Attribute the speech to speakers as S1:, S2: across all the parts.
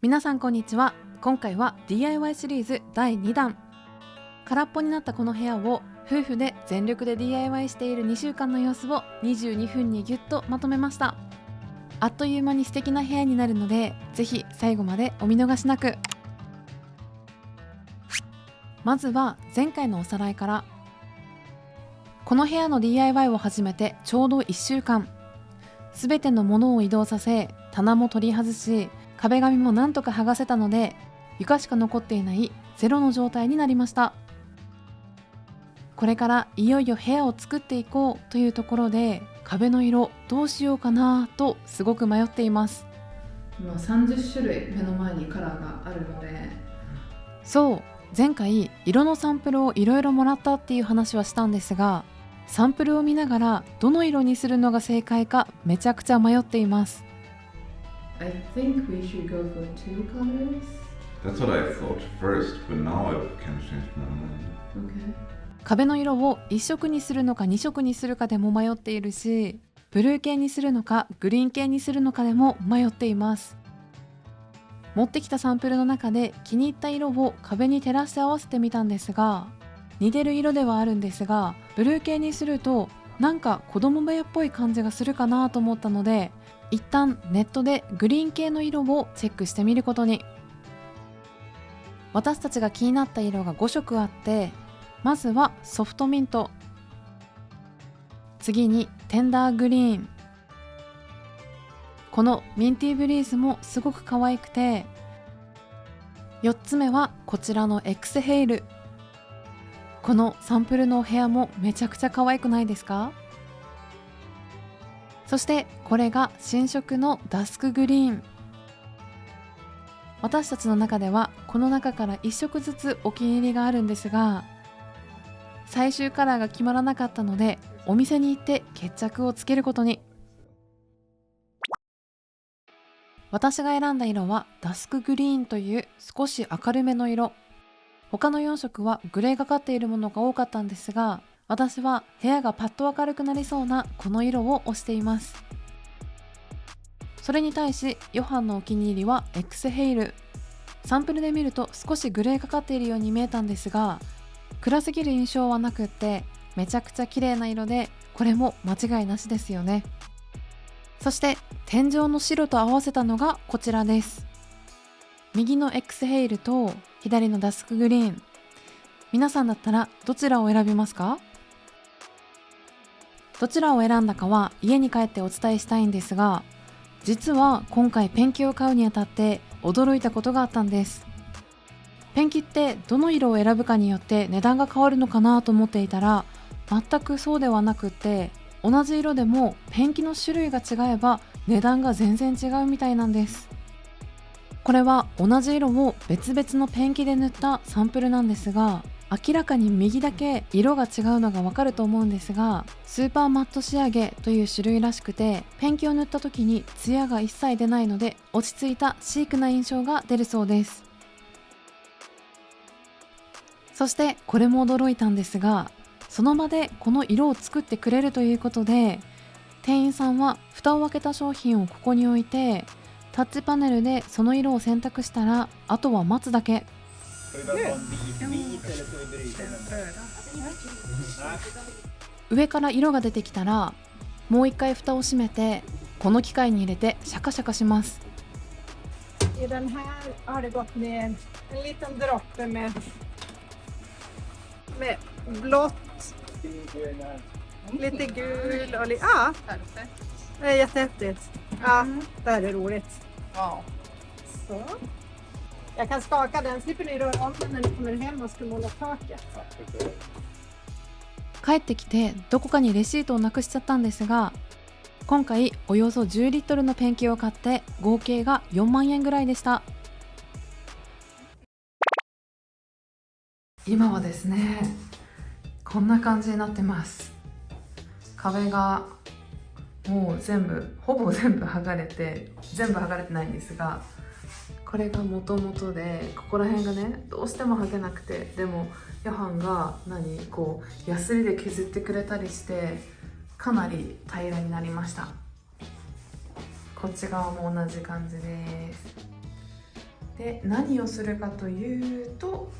S1: 皆さんこんにちは。今回は DIY シリーズ第2弾。空っぽになったこの部屋を夫婦で全力で DIY している2週間の様子を22分にギュッとまとめました。あっという間に素敵な部屋になるので、ぜひ最後までお見逃しなく。まずは前回のおさらいから。この部屋の DIY を始めてちょうど1週間。すべてのものを移動させ、棚も取り外し、壁紙もなんとか剥がせたので、床しか残っていないゼロの状態になりました。これからいよいよ部屋を作っていこうというところで、壁の色どうしようかなとすごく迷っています。今30種類目の前にカラーがあるので、そう前回色のサンプルをいろいろもらったっていう話はしたんですが、サンプルを見ながらどの色にするのが正解かめちゃくちゃ迷っています。
S2: I think we should go for two colors.
S3: That's what I thought first, but now I kind of changed my mind.
S2: Okay.
S1: 壁の色を1色にするのか2色にするかでも迷っているし、ブルー系にするのかグリーン系にするのかでも迷っています。持ってきたサンプルの中で気に入った色を壁に照らして合わせてみたんですが、似てる色ではあるんですが、ブルー系にするとなんか子供部屋っぽい感じがするかなと思ったので、一旦ネットでグリーン系の色をチェックしてみることに。私たちが気になった色が5色あって、まずはソフトミント、次にテンダーグリーン、このミンティーブリーズもすごく可愛くて、4つ目はこちらのエクスヘイル。このサンプルのお部屋もめちゃくちゃ可愛くないですか？そしてこれが新色のダスクグリーン。私たちの中ではこの中から1色ずつお気に入りがあるんですが、最終カラーが決まらなかったので、お店に行って決着をつけることに。私が選んだ色はダスクグリーンという少し明るめの色。他の4色はグレーがかっているものが多かったんですが、私は部屋がパッと明るくなりそうなこの色を推しています。それに対しヨハンのお気に入りはエクスヘイル。サンプルで見ると少しグレーがかっているように見えたんですが、暗すぎる印象はなくってめちゃくちゃ綺麗な色で、これも間違いなしですよね。そして天井の白と合わせたのがこちらです。右のエクスヘイルと左のダスクグリーン。皆さんだったらどちらを選びますか？どちらを選んだかは家に帰ってお伝えしたいんですが、実は今回ペンキを買うにあたって驚いたことがあったんです。ペンキってどの色を選ぶかによって値段が変わるのかなと思っていたら、全くそうではなくって、同じ色でもペンキの種類が違えば値段が全然違うみたいなんです。これは同じ色を別々のペンキで塗ったサンプルなんですが、明らかに右だけ色が違うのがわかると思うんですが、スーパーマット仕上げという種類らしくて、ペンキを塗った時にツヤが一切出ないので、落ち着いたシークな印象が出るそうです。そしてこれも驚いたんですが、その場でこの色を作ってくれるということで、店員さんは蓋を開けた商品をここに置いて、タッチパネルでその色を選択したら、あとは待つだけ。上から色が出てきたら、もう一回蓋を閉めて、この機械に入れてシャカシャカします。
S4: I den här har det gått ner en liten droppe med blått, lite gul och ja, det är jättehäftigt. Ja, det här är roligt.
S2: Wow.
S4: Så. Jag kan skaka den, slipper ni röra om den när ni kommer hem och ska måla taket.
S1: 帰ってきてどこかにレシートをなくしちゃったんですが、今回およそ10リットルのペンキを買って合計が4万円ぐらいでした。今はですね、こんな感じになってます。壁がもうほぼ全部剥がれて、全部剥がれてないんですが、これが元々で、ここら辺がねどうしても剥げなくて、でもヨハンがヤスリで削ってくれたりして、かなり平らになりました。こっち側も同じ感じです。で何をするかというと、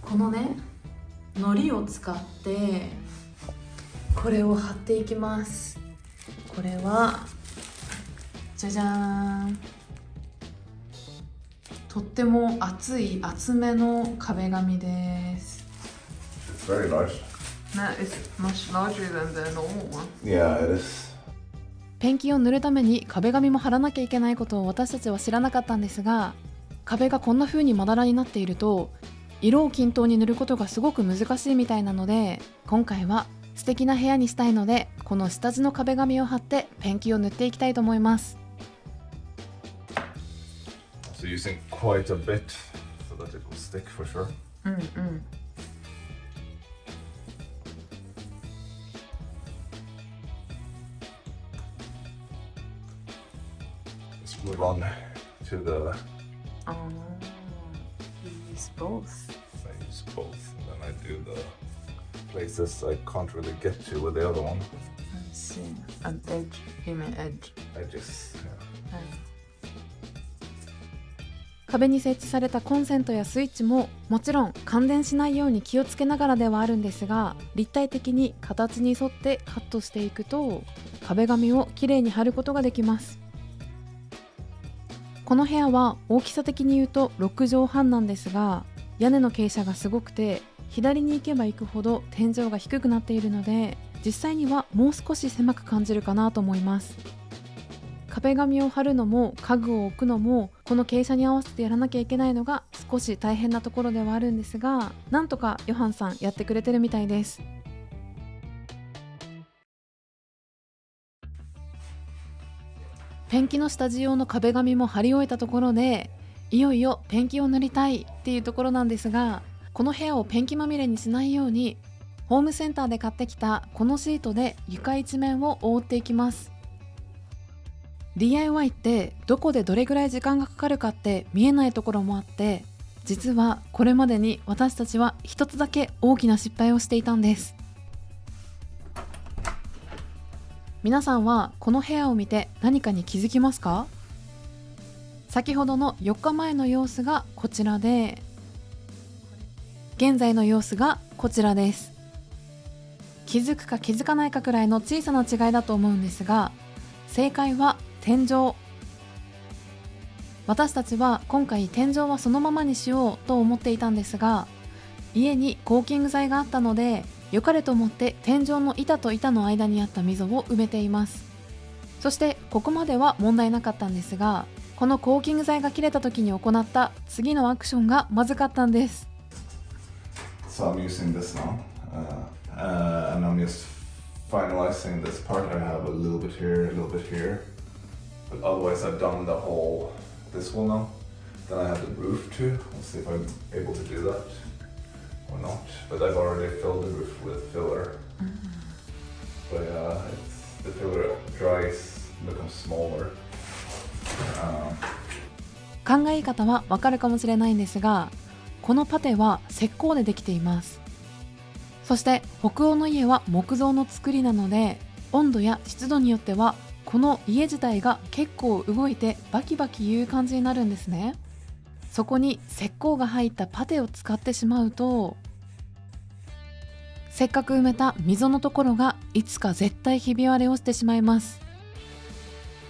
S1: このね糊を使ってこれを貼っていきます。これはじゃじゃーん、とっても厚めの壁紙です。
S3: It's very large.
S1: It's much larger than the normal one.
S3: Yeah, it is.
S1: ペンキを塗るために壁紙も貼らなきゃいけないことを私たちは知らなかったんですが、壁がこんな風にまだらになっていると色を均等に塗ることがすごく難しいみたいなので、今回は素敵な部屋にしたいので、この下地の壁紙を貼ってペンキを塗っていきたいと思います。
S3: So using quite a bit so that it will stick for sure.
S1: うんうん。
S3: Let's move on to the.
S1: Use both.
S3: I use both, and then I do the places I can't really get to with the other one.
S1: I see. An edge. You mean edge.
S3: Edges. Yeah.
S1: 壁に設置されたコンセントやスイッチももちろん感電しないように気をつけながらではあるんですが、立体的に形に沿ってカットしていくと壁紙をきれいに貼ることができます。この部屋は大きさ的に言うと6畳半なんですが、屋根の傾斜がすごくて左に行けば行くほど天井が低くなっているので、実際にはもう少し狭く感じるかなと思います。壁紙を貼るのも家具を置くのもこの傾斜に合わせてやらなきゃいけないのが少し大変なところではあるんですが、なんとかヨハンさんやってくれてるみたいです。ペンキの下地用の壁紙も貼り終えたところで、いよいよペンキを塗りたいっていうところなんですが、この部屋をペンキまみれにしないようにホームセンターで買ってきたこのシートで床一面を覆っていきます。 DIY ってどこでどれぐらい時間がかかるかって見えないところもあって、実はこれまでに私たちは一つだけ大きな失敗をしていたんです。皆さんはこの部屋を見て何かに気づきますか？先ほどの4日前の様子がこちらで、現在の様子がこちらです。気づくか気づかないかくらいの小さな違いだと思うんですが、正解は天井。私たちは今回天井はそのままにしようと思っていたんですが、家にコーキング剤があったので良かれと思って天井の板と板の間にあった溝を埋めています。そしてここまでは問題なかったんですが、このコーキング剤が切れた時に行った次のアクションがまずかったんです。
S3: So I'm using this now, and I'm just finalizing this part. I have a little bit here, a little bit here, but otherwise I've done the whole this wall now. Then I have the roof too. Let's see if I'm able to do that or not. But I've already filled the roof with filler. But the filler dries, becomes smaller.
S1: 考え方はわかるかもしれないんですが、このパテは石膏でできています。そして北欧の家は木造の作りなので、温度や湿度によってはこの家自体が結構動いてバキバキいう感じになるんですね。そこに石膏が入ったパテを使ってしまうと、せっかく埋めた溝のところがいつか絶対ひび割れをしてしまいます。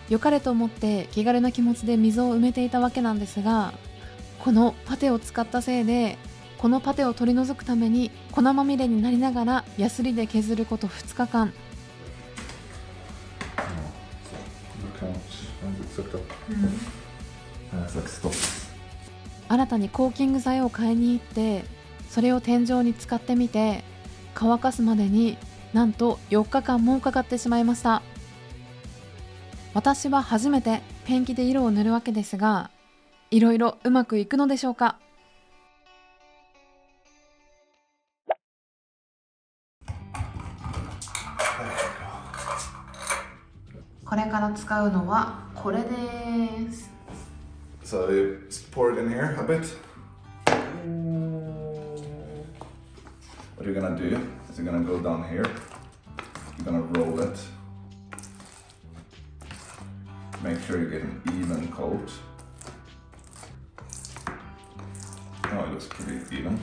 S1: 良かれと思って気軽な気持ちで溝を埋めていたわけなんですが、このパテを使ったせいでこのパテを取り除くために粉まみれになりながらヤスリで削ること2日間。新たにコーキング剤を買いに行って、それを天井に使ってみて乾かすまでになんと4日間もかかってしまいました。私は初めてペンキで色を塗るわけですが、いろいろうまくいくのでしょうか。これから使うのはこれです。
S3: So you pour it in here a bit. What you're gonna do is you're gonna go down here. You're gonna roll it. Make sure you get an even coat. looks pretty even.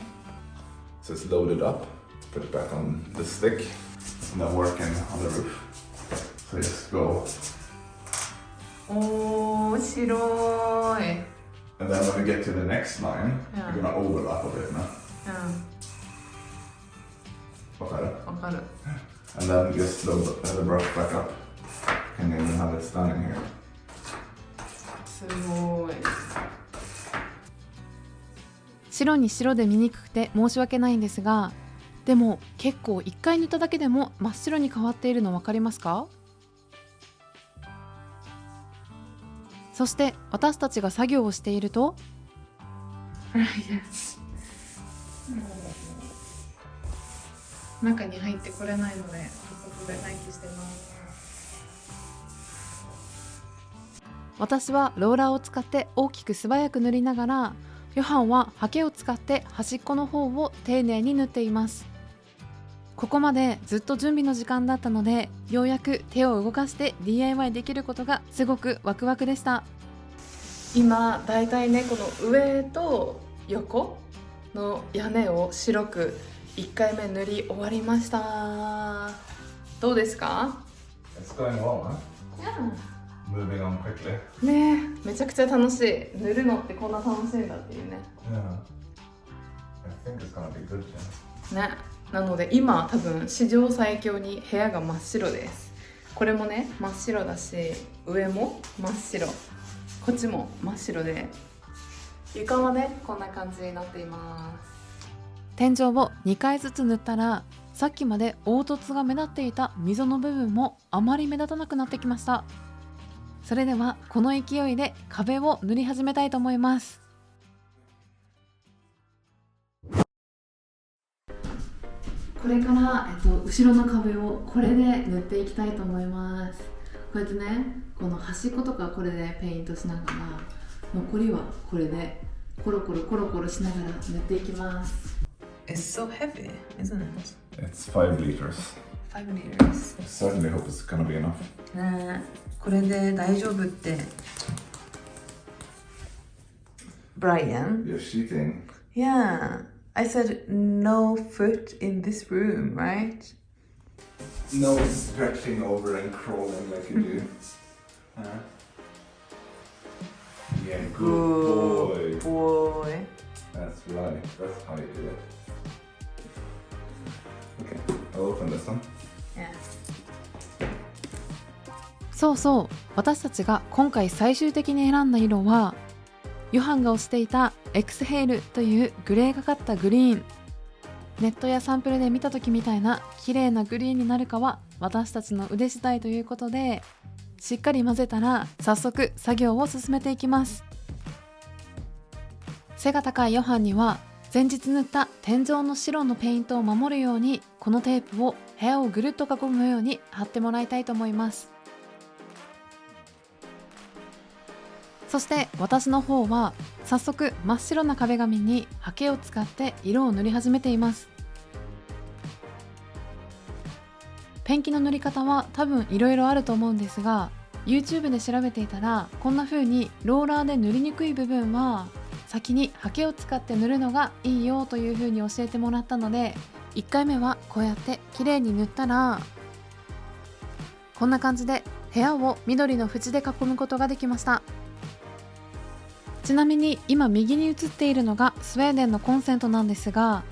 S3: So it's loaded up. Put it back on the stick and then working on the roof. So just go.
S1: おー、白い。
S3: And then when we get to the next line,
S1: Yeah.
S3: we're gonna overlap a bit now.
S1: わかる。
S3: And then just load the brush back up. And then you have it standing here.
S1: すごい。白に白で見にくくて申し訳ないんですが、でも結構1回塗っただけでも真っ白に変わっているの分かりますか？そして私たちが作業をしていると中に入ってこれないのでここで待機してます。私はローラーを使って大きく素早く塗りながら、ヨハンはハケを使って端っこの方を丁寧に塗っています。ここまでずっと準備の時間だったので、ようやく手を動かして DIY できることがすごくワクワクでした。今だいたいね、この上と横の屋根を白く1回目塗り終わりました。どうですか？
S3: It's going well, huh? Moving on quickly.
S1: ねえ、めちゃくちゃ楽しい。塗るのってこんな楽しいんだっていうね。
S3: Yeah. I think it's gonna be good, yeah.
S1: ね、なので今多分史上最強に部屋が真っ白です。これもね真っ白だし、上も真っ白、こっちも真っ白で、床はねこんな感じになっています。天井を2回ずつ塗ったら、さっきまで凹凸が目立っていた溝の部分もあまり目立たなくなってきました。それではこの勢いで壁を塗り始めたいと思います。これから、後ろの壁をこれで塗っていきたいと思います。こうやってね、この端っことかこれでペイントしながら、残りはこれでコロコロコロコロしながら塗っていきます。It's so heavy, isn't it?
S3: It's 5 liters.
S1: 5 liters.
S3: I certainly hope it's gonna be enough.
S1: ねえ、これで大丈夫って。Brian?
S3: You're cheating.
S1: Yeah, I said no foot in this room, right?
S3: No stretching over and crawling like you do. Yeah, good boy. That's right. That's how you do it. Okay, I'll open this one.
S1: Yeah. そうそう、私たちが今回最終的に選んだ色は、ヨハンが推していたエクスヘールというグレーがかったグリーン。ネットやサンプルで見た時みたいな綺麗なグリーンになるかは私たちの腕次第ということで、しっかり混ぜたら早速作業を進めていきます。背が高いヨハンには前日塗った天井の白のペイントを守るように、このテープを部屋をぐるっと囲むように貼ってもらいたいと思います。そして私の方は早速真っ白な壁紙にハケを使って色を塗り始めています。ペンキの塗り方は多分いろいろあると思うんですが、 YouTube で調べていたらこんな風にローラーで塗りにくい部分は先にハケを使って塗るのがいいよという風に教えてもらったので、1回目はこうやって綺麗に塗ったらこんな感じで部屋を緑の縁で囲むことができました。ちなみに今右に映っているのがスウェーデンのコンセントなんですが、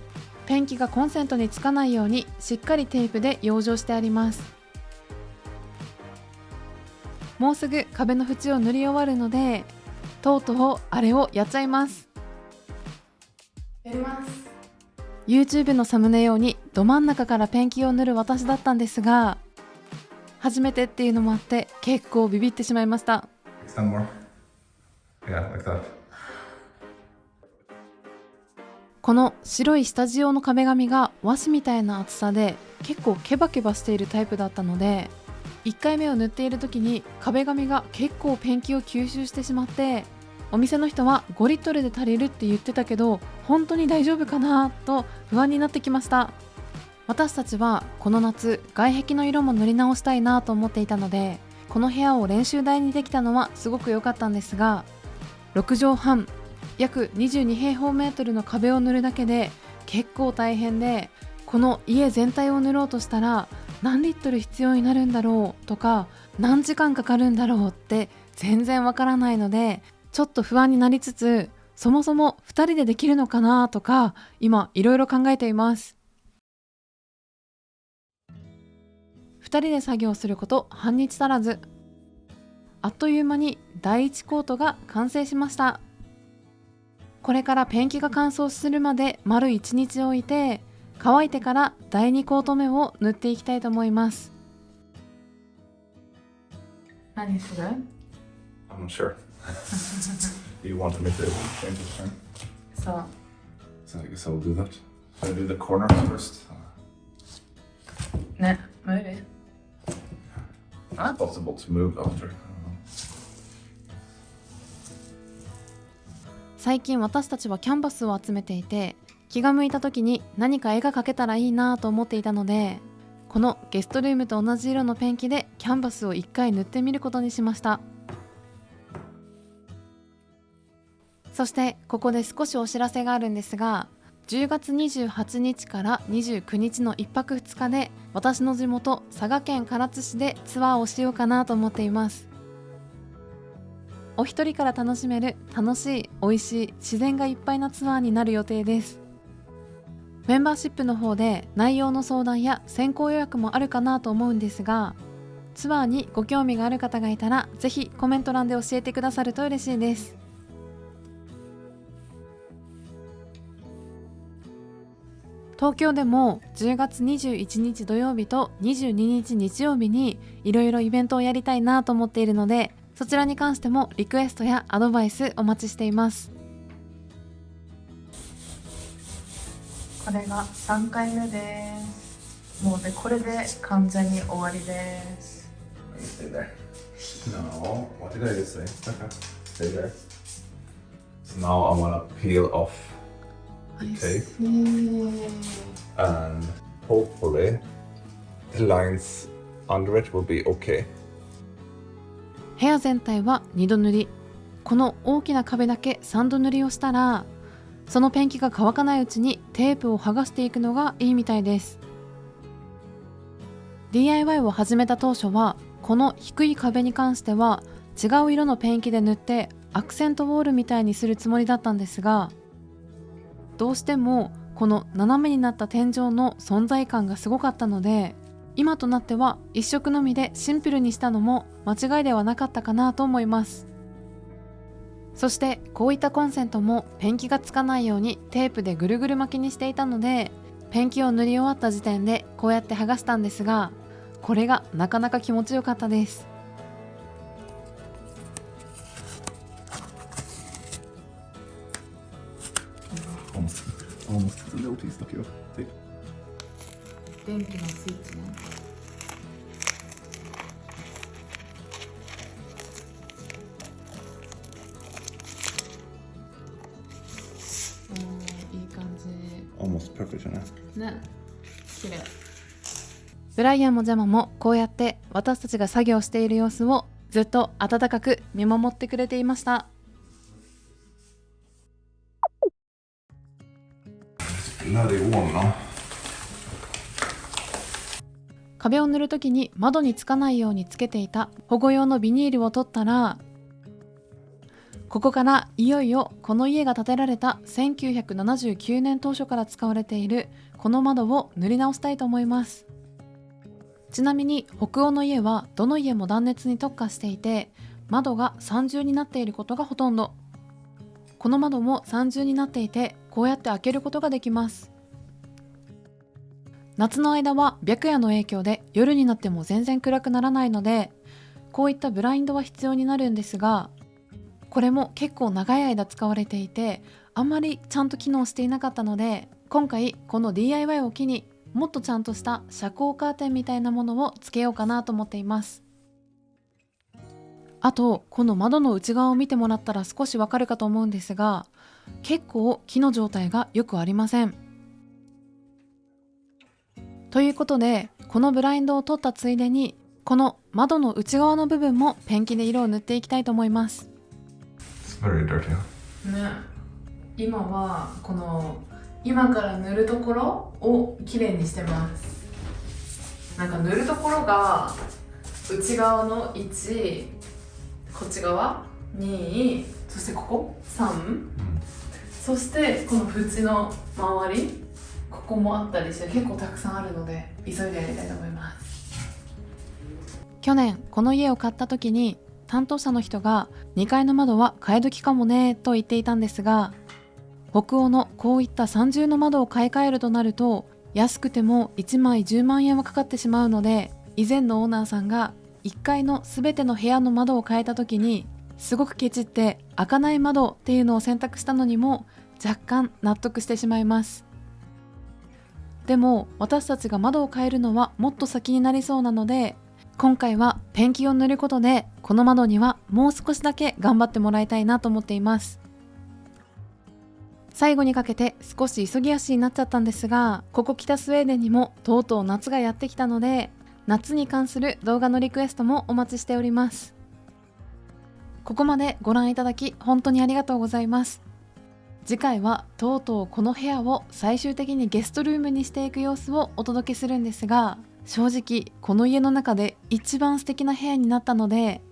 S1: ペンキがコンセントにつかないようにしっかりテープで養生してあります。もうすぐ壁の縁を塗り終わるので、とうとうあれをやっちゃいます。やります。 YouTube のサムネ用にど真ん中からペンキを塗る私だったんですが、初めてっていうのもあって結構ビビってしまいました。
S3: Some more. Yeah, like that.
S1: この白いスタジオの壁紙が和紙みたいな厚さで結構ケバケバしているタイプだったので、1回目を塗っている時に壁紙が結構ペンキを吸収してしまって、お店の人は5リットルで足りるって言ってたけど本当に大丈夫かなと不安になってきました。私たちはこの夏外壁の色も塗り直したいなと思っていたので、この部屋を練習台にできたのはすごく良かったんですが、6畳半約22平方メートルの壁を塗るだけで結構大変で、この家全体を塗ろうとしたら何リットル必要になるんだろうとか、何時間かかるんだろうって全然わからないので、ちょっと不安になりつつ、そもそも2人でできるのかなとか今いろいろ考えています。2人で作業すること半日足らず、あっという間に第1コートが完成しました。これからペンキが乾燥するまで丸1日置いて、乾いてから第2コート目を塗っていきたいと思います。何する？
S3: I'm not sure. Do you want to make the paint this time?
S1: そう。
S3: So I guess I'll do that. Should I do the corner first?
S1: ね、無理。
S3: It's possible to move after.
S1: 最近私たちはキャンバスを集めていて、気が向いた時に何か絵が描けたらいいなと思っていたので、このゲストルームと同じ色のペンキでキャンバスを1回塗ってみることにしました。そしてここで少しお知らせがあるんですが、10月28日から29日の1泊2日で私の地元佐賀県唐津市でツアーをしようかなと思っています。お一人から楽しめる楽しい、美味しい、自然がいっぱいなツアーになる予定です。メンバーシップの方で内容の相談や先行予約もあるかなと思うんですが、ツアーにご興味がある方がいたらぜひコメント欄で教えてくださると嬉しいです。東京でも10月21日土曜日と22日日曜日にいろいろイベントをやりたいなと思っているので、そちらに関してもリクエストやアドバイスお待ちしています。これが3回目です。もうね、これで完全に終わりです。
S3: Stay there. No, what did I just say? Okay, stay there. So now I want to peel off the tape and hopefully the lines under it will be okay.
S1: 部屋全体は2度塗り、この大きな壁だけ3度塗りをしたら、そのペンキが乾かないうちにテープを剥がしていくのがいいみたいです。 DIY を始めた当初はこの低い壁に関しては違う色のペンキで塗ってアクセントウォールみたいにするつもりだったんですが、どうしてもこの斜めになった天井の存在感がすごかったので、今となっては一色のみでシンプルにしたのも間違いではなかったかなと思います。そしてこういったコンセントもペンキがつかないようにテープでぐるぐる巻きにしていたので、ペンキを塗り終わった時点でこうやって剥がしたんですが、これがなかなか気持ちよかったです。
S3: Almost noticed the tape.
S1: 電気のスイッチね。いい感じ。
S3: Almost perfect じゃない？
S1: ね、綺麗。ブライアンもジャマもこうやって私たちが作業している様子をずっと温かく見守ってくれていました。壁を塗るときに窓につかないようにつけていた保護用のビニールを取ったら、ここからいよいよこの家が建てられた1979年当初から使われているこの窓を塗り直したいと思います。ちなみに北欧の家はどの家も断熱に特化していて、窓が三重になっていることがほとんど。この窓も三重になっていて、こうやって開けることができます。夏の間は白夜の影響で夜になっても全然暗くならないので、こういったブラインドは必要になるんですが、これも結構長い間使われていて、あんまりちゃんと機能していなかったので、今回この DIY を機にもっとちゃんとした遮光カーテンみたいなものをつけようかなと思っています。あとこの窓の内側を見てもらったら少しわかるかと思うんですが、結構木の状態がよくありません。ということで、このブラインドを取ったついでにこの窓の内側の部分もペンキで色を塗っていきたいと思います。
S3: It's very dirty.
S1: ね、今はこの今から塗るところをきれいにしてます。なんか塗るところが内側の1、こっち側2、そしてここ3、そしてこの縁の周り、ここもあったりして結構たくさんあるので急いでやりたいと思います。去年この家を買った時に担当者の人が2階の窓は替え時かもねと言っていたんですが、北欧のこういった三重の窓を買い替えるとなると安くても1枚10万円はかかってしまうので、以前のオーナーさんが1階の全ての部屋の窓を変えた時にすごくケチって開かない窓っていうのを選択したのにも若干納得してしまいます。でも私たちが窓を変えるのはもっと先になりそうなので、今回はペンキを塗ることでこの窓にはもう少しだけ頑張ってもらいたいなと思っています。最後にかけて少し急ぎ足になっちゃったんですが、ここ北スウェーデンにもとうとう夏がやってきたので、夏に関する動画のリクエストもお待ちしております。ここまでご覧いただき本当にありがとうございます。次回はとうとうこの部屋を最終的にゲストルームにしていく様子をお届けするんですが、正直この家の中で一番素敵な部屋になったので、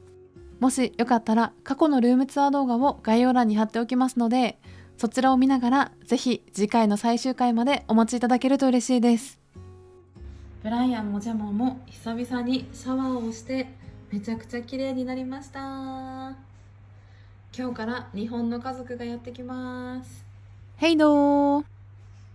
S1: もしよかったら過去のルームツアー動画を概要欄に貼っておきますので、そちらを見ながらぜひ次回の最終回までお待ちいただけると嬉しいです。ブライアンもジャマーも久々にシャワーをしてめちゃくちゃ綺麗になりました。今日から日本の家族がやってきます。ヘイドー。